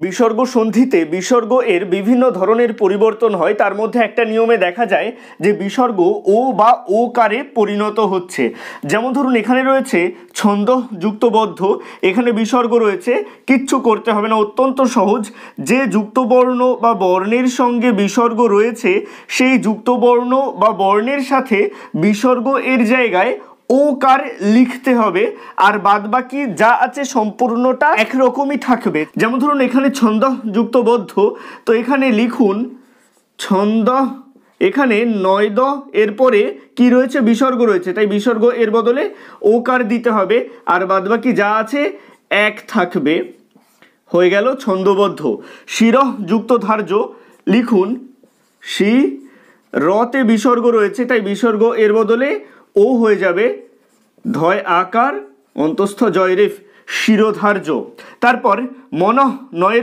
বিসর্গ সন্ধিতে বিসর্গ এর বিভিন্ন ধরনের পরিবর্তন হয়। তার মধ্যে একটা নিয়মে দেখা যায় যে বিসর্গ ও বা ও কারে পরিণত হচ্ছে। যেমন ধরুন এখানে রয়েছে ছন্দ যুক্তবদ্ধ, এখানে বিসর্গ রয়েছে, কিচ্ছু করতে হবে না, অত্যন্ত সহজ। যে যুক্তবর্ণ বা বর্ণের সঙ্গে বিসর্গ রয়েছে সেই যুক্তবর্ণ বা বর্ণের সাথে বিসর্গ এর জায়গায় ওকার লিখতে হবে, আর বাদবাকি যা আছে সম্পূর্ণটা একরকমই থাকবে। যেমন ধরুন এখানে ছন্দ যুক্তবদ্ধ, তো এখানে লিখুন ছন্দ, এখানে নয়দ, এরপরে কি রয়েছে বিসর্গ রয়েছে, তাই বিসর্গ এর বদলে ওকার দিতে হবে, আর বাদবাকি যা আছে এক থাকবে। হয়ে গেল ছন্দবদ্ধ। শিরঃ যুক্ত ধার্য, লিখুন শি, রতে বিসর্গ রয়েছে তাই বিসর্গ এর বদলে ও হয়ে যাবে, ধয় আকার অন্তস্থ জয়রেফ, শিরোধার্য। তারপর মনঃ নয়ের